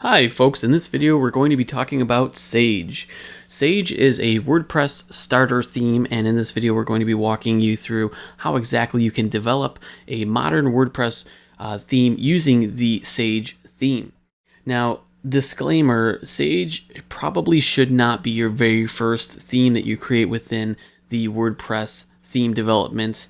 Hi folks, in this video we're going to be talking about Sage. Sage is a WordPress starter theme, and in this video we're going to be walking you through how exactly you can develop a modern WordPress theme using the Sage theme. Now, disclaimer, Sage probably should not be your very first theme that you create within the WordPress theme development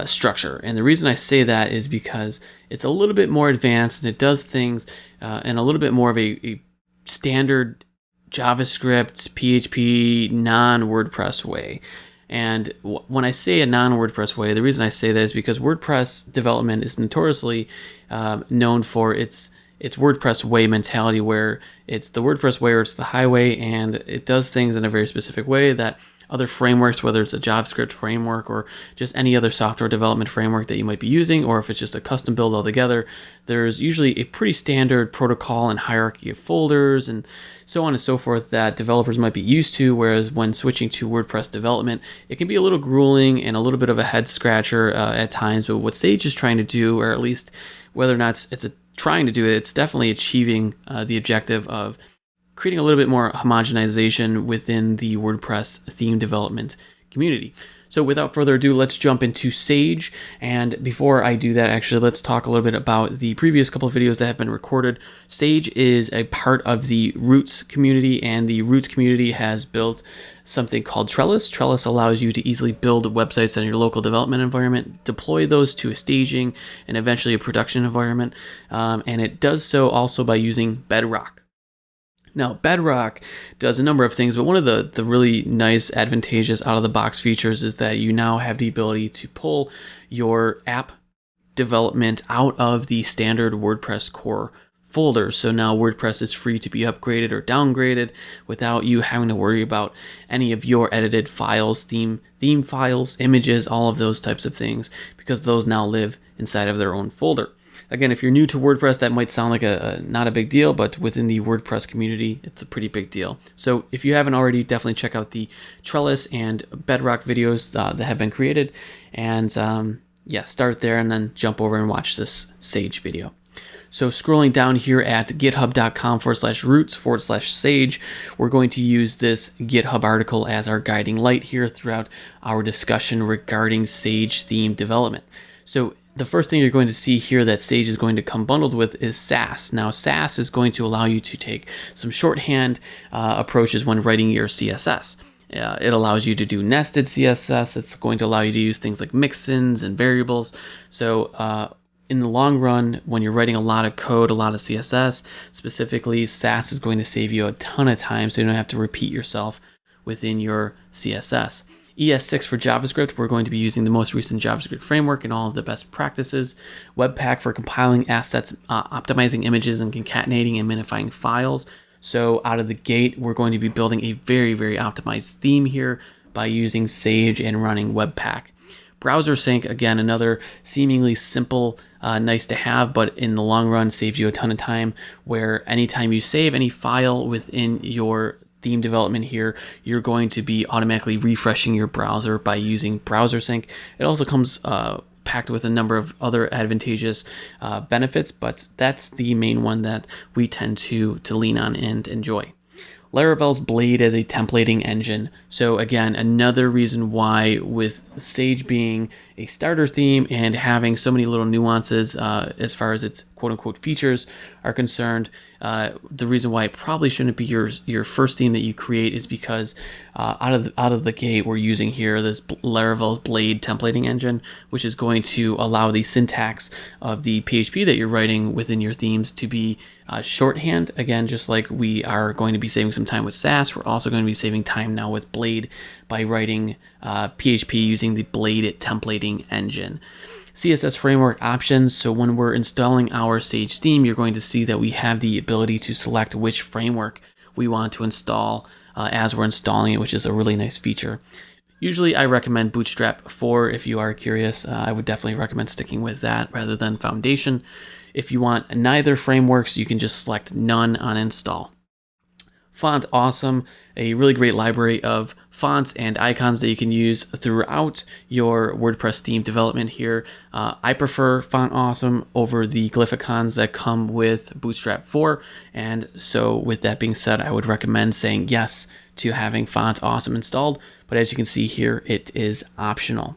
structure. And the reason I say that is because it's a little bit more advanced and it does things in a little bit more of a standard JavaScript, PHP, non-WordPress way. And when I say a non-WordPress way, the reason I say that is because WordPress development is notoriously known for its WordPress way mentality, where it's the WordPress way or it's the highway, and it does things in a very specific way that other frameworks, whether it's a JavaScript framework or just any other software development framework that you might be using, or if it's just a custom build altogether, there's usually a pretty standard protocol and hierarchy of folders and so on and so forth that developers might be used to, whereas when switching to WordPress development, it can be a little grueling and a little bit of a head scratcher at times. But what Sage is trying to do, or at least whether or not trying to do it, it's definitely achieving the objective of creating a little bit more homogenization within the WordPress theme development community. So without further ado, let's jump into Sage. And before I do that, actually, let's talk a little bit about the previous couple of videos that have been recorded. Sage is a part of the Roots community, and the Roots community has built something called Trellis. Trellis allows you to easily build websites in your local development environment, deploy those to a staging and eventually a production environment. And it does so also by using Bedrock. Now, Bedrock does a number of things, but one of the really nice, advantageous out-of-the-box features is that you now have the ability to pull your app development out of the standard WordPress core folder. So now WordPress is free to be upgraded or downgraded without you having to worry about any of your edited files, theme files, images, all of those types of things, because those now live inside of their own folder. Again, if you're new to WordPress, that might sound like not a big deal, but within the WordPress community, it's a pretty big deal. So if you haven't already, definitely check out the Trellis and Bedrock videos that have been created. And start there and then jump over and watch this Sage video. So scrolling down here at github.com/roots/sage, we're going to use this GitHub article as our guiding light here throughout our discussion regarding Sage theme development. So the first thing you're going to see here that Sage is going to come bundled with is Sass. Now, Sass is going to allow you to take some shorthand approaches when writing your CSS. It allows you to do nested CSS. It's going to allow you to use things like mixins and variables. So in the long run, when you're writing a lot of code, a lot of CSS, specifically, Sass is going to save you a ton of time so you don't have to repeat yourself within your CSS. ES6 for JavaScript, we're going to be using the most recent JavaScript framework and all of the best practices. Webpack for compiling assets, optimizing images, and concatenating and minifying files. So out of the gate, we're going to be building a very, very optimized theme here by using Sage and running Webpack. Browser sync, again, another seemingly simple, nice to have, but in the long run saves you a ton of time, where anytime you save any file within your theme development here, you're going to be automatically refreshing your browser by using browser sync. It also comes packed with a number of other advantageous benefits, but that's the main one that we tend to lean on and enjoy. Laravel's Blade as a templating engine. So again, another reason why, with Sage being a starter theme and having so many little nuances as far as its quote-unquote features are concerned, the reason why it probably shouldn't be your first theme that you create is because out of the gate, we're using here this Laravel's Blade templating engine, which is going to allow the syntax of the PHP that you're writing within your themes to be shorthand. Again, just like we are going to be saving some time with Sass, we're also going to be saving time now with Blade by writing PHP using the Blade templating engine. CSS framework options. So when we're installing our Sage theme, you're going to see that we have the ability to select which framework we want to install as we're installing it, which is a really nice feature. Usually I recommend Bootstrap 4 if you are curious. I would definitely recommend sticking with that rather than Foundation. If you want neither frameworks, you can just select none on install. Font Awesome, a really great library of fonts and icons that you can use throughout your WordPress theme development here. I prefer Font Awesome over the glyphicons that come with Bootstrap 4. And so with that being said, I would recommend saying yes to having Font Awesome installed. But as you can see here, it is optional.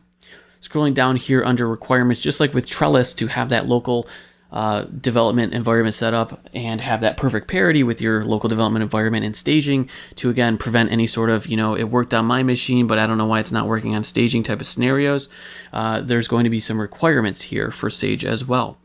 Scrolling down here under requirements, just like with Trellis, to have that local development environment set up and have that perfect parity with your local development environment and staging to, again, prevent any sort of, it worked on my machine, but I don't know why it's not working on staging type of scenarios. There's going to be some requirements here for Sage as well.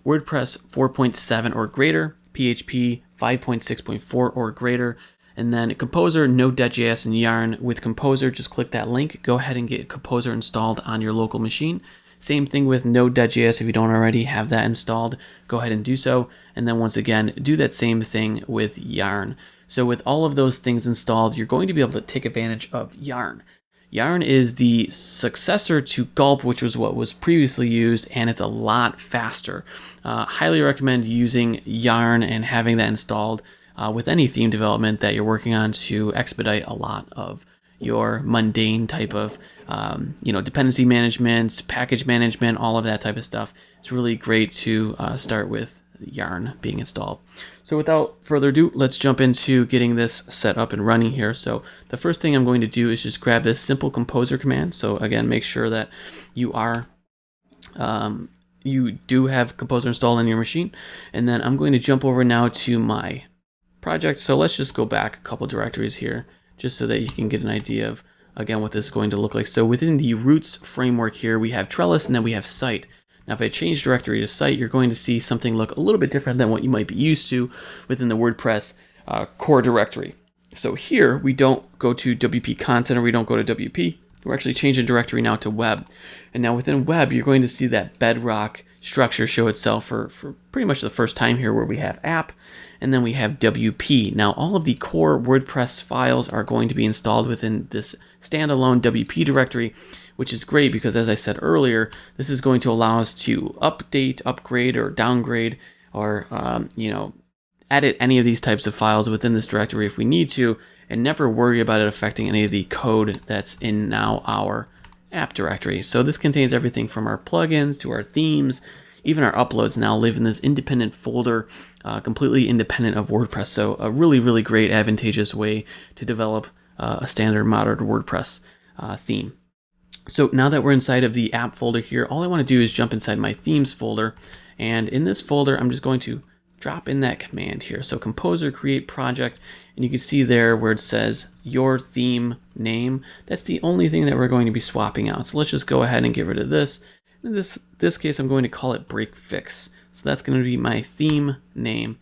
WordPress 4.7 or greater, PHP 5.6.4 or greater, and then Composer, Node.js, and Yarn. With Composer, just click that link. Go ahead and get Composer installed on your local machine. Same thing with Node.js. If you don't already have that installed, go ahead and do so. And then once again, do that same thing with Yarn. So with all of those things installed, you're going to be able to take advantage of Yarn. Yarn is the successor to Gulp, which was what was previously used, and it's a lot faster. Highly recommend using Yarn and having that installed with any theme development that you're working on to expedite a lot of your mundane type of dependency management, package management, all of that type of stuff. It's really great to start with Yarn being installed. So without further ado, let's jump into getting this set up and running here. So the first thing I'm going to do is just grab this simple Composer command. So again, make sure that you do have Composer installed on your machine. And then I'm going to jump over now to my project. So let's just go back a couple directories here, just so that you can get an idea of, again, what this is going to look like. So within the roots framework here, we have Trellis and then we have site. Now, if I change directory to site, you're going to see something look a little bit different than what you might be used to within the WordPress core directory. So here, we don't go to WP content or we don't go to WP. We're actually changing directory now to web. And now within web, you're going to see that bedrock structure show itself for pretty much the first time here, where we have app and then we have WP. Now all of the core WordPress files are going to be installed within this standalone WP directory, which is great because, as I said earlier, this is going to allow us to update, upgrade, or downgrade, or edit any of these types of files within this directory if we need to, and never worry about it affecting any of the code that's in now our app directory. So this contains everything from our plugins to our themes. Even our uploads now live in this independent folder, completely independent of WordPress. So a really, really great, advantageous way to develop a standard modern WordPress theme. So now that we're inside of the app folder here, all I want to do is jump inside my themes folder. And in this folder, I'm just going to drop in that command here. So Composer, create project, and you can see there where it says your theme name. That's the only thing that we're going to be swapping out. So let's just go ahead and get rid of this. In this case, I'm going to call it break fix. So that's going to be my theme name.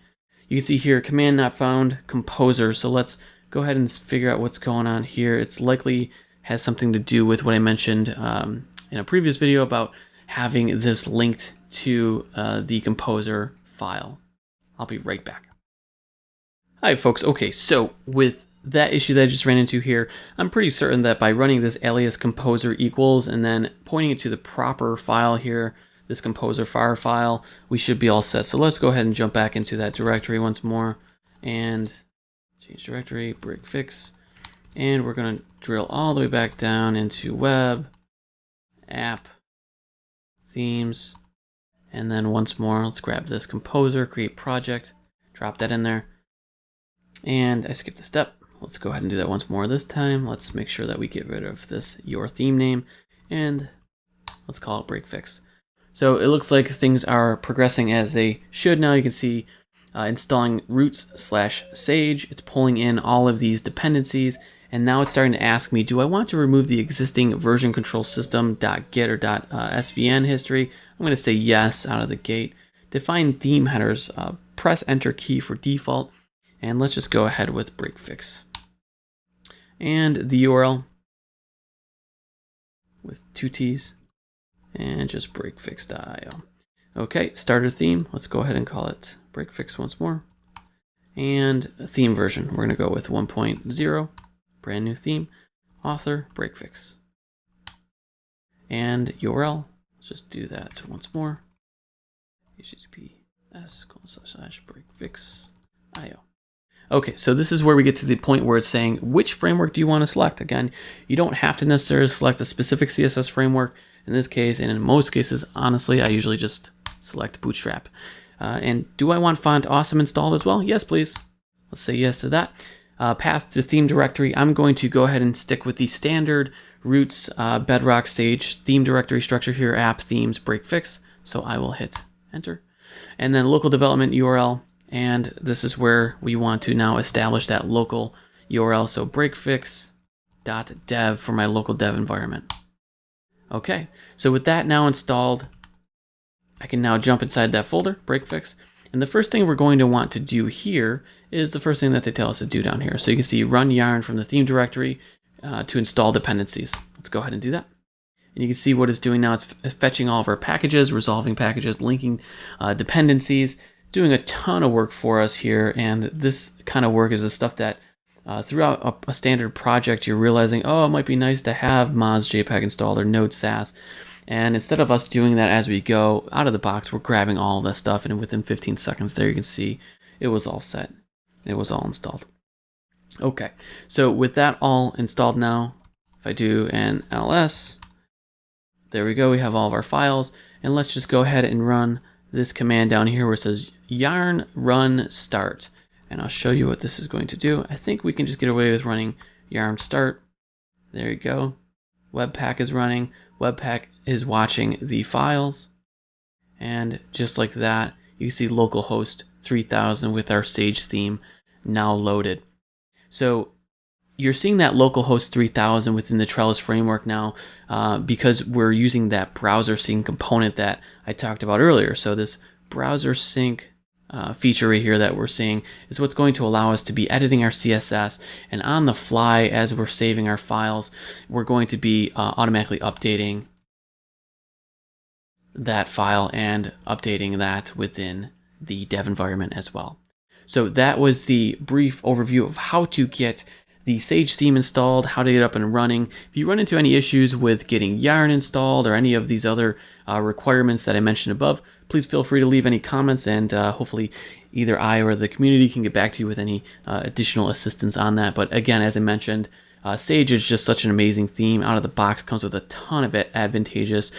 You can see here, command not found, Composer. So let's go ahead and figure out what's going on here. It's likely has something to do with what I mentioned in a previous video about having this linked to the Composer file. I'll be right back. Hi folks. Okay, so with that issue that I just ran into here, I'm pretty certain that by running this alias composer equals and then pointing it to the proper file here, this composer far file, we should be all set. So let's go ahead and jump back into that directory once more and change directory, break fix, and we're going to drill all the way back down into web, app, themes, and then once more, let's grab this composer, create project, drop that in there, and I skipped a step. Let's go ahead and do that once more this time. Let's make sure that we get rid of this your theme name, and let's call it break fix. So it looks like things are progressing as they should now. You can see installing roots/sage. It's pulling in all of these dependencies, and now it's starting to ask me, do I want to remove the existing version control system.get or .svn history? I'm going to say yes out of the gate. Define theme headers. Press enter key for default, and let's just go ahead with break fix. And the URL with 2 T's and just breakfix.io. Okay, starter theme. Let's go ahead and call it breakfix once more. And theme version, we're going to go with 1.0, brand new theme, author, breakfix. And URL, let's just do that once more. https://breakfix.io. Okay, so this is where we get to the point where it's saying, which framework do you want to select? Again, you don't have to necessarily select a specific CSS framework in this case, and in most cases, honestly, I usually just select Bootstrap. And do I want Font Awesome installed as well? Yes, please. Let's say yes to that. Path to theme directory, I'm going to go ahead and stick with the standard Roots, Bedrock, Sage theme directory structure here, app, themes, break, fix. So I will hit enter. And then local development URL. And this is where we want to now establish that local URL. So breakfix.dev for my local dev environment. Okay, so with that now installed, I can now jump inside that folder, breakfix. And the first thing we're going to want to do here is the first thing that they tell us to do down here. So you can see run yarn from the theme directory to install dependencies. Let's go ahead and do that. And you can see what it's doing now. It's fetching all of our packages, resolving packages, linking dependencies, doing a ton of work for us here. And this kind of work is the stuff that throughout a standard project, you're realizing, oh, it might be nice to have Moz JPEG installed or Node SAS. And instead of us doing that as we go out of the box, we're grabbing all of that stuff. And within 15 seconds there, you can see it was all set. It was all installed. Okay, so with that all installed now, if I do an ls, there we go, we have all of our files. And let's just go ahead and run this command down here where it says yarn run start. And I'll show you what this is going to do. I think we can just get away with running yarn start. There you go. Webpack is running. Webpack is watching the files. And just like that, you see localhost 3000 with our Sage theme now loaded. So you're seeing that localhost 3000 within the Trellis framework now because we're using that browser sync component that I talked about earlier. So this browser sync feature right here that we're seeing is what's going to allow us to be editing our CSS, and on the fly as we're saving our files, we're going to be automatically updating that file and updating that within the dev environment as well. So that was the brief overview of how to get the Sage theme installed, how to get up and running. If you run into any issues with getting Yarn installed or any of these other requirements that I mentioned above, please feel free to leave any comments, and hopefully either I or the community can get back to you with any additional assistance on that. But again, as I mentioned, Sage is just such an amazing theme. Out of the box, comes with a ton of advantageous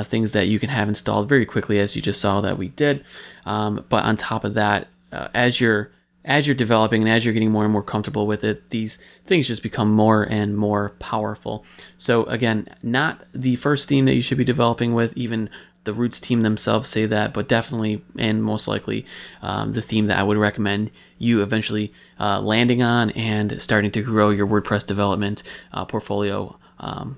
things that you can have installed very quickly, as you just saw that we did. But on top of that, as you're developing and as you're getting more and more comfortable with it, these things just become more and more powerful. So again, not the first theme that you should be developing with, even the Roots team themselves say that, but definitely and most likely the theme that I would recommend you eventually landing on and starting to grow your WordPress development portfolio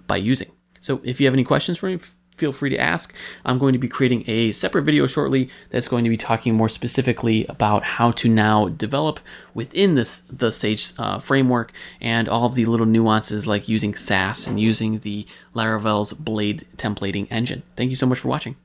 by using. So if you have any questions for me, feel free to ask. I'm going to be creating a separate video shortly that's going to be talking more specifically about how to now develop within the Sage framework and all of the little nuances like using SAS and using the Laravel's Blade templating engine. Thank you so much for watching.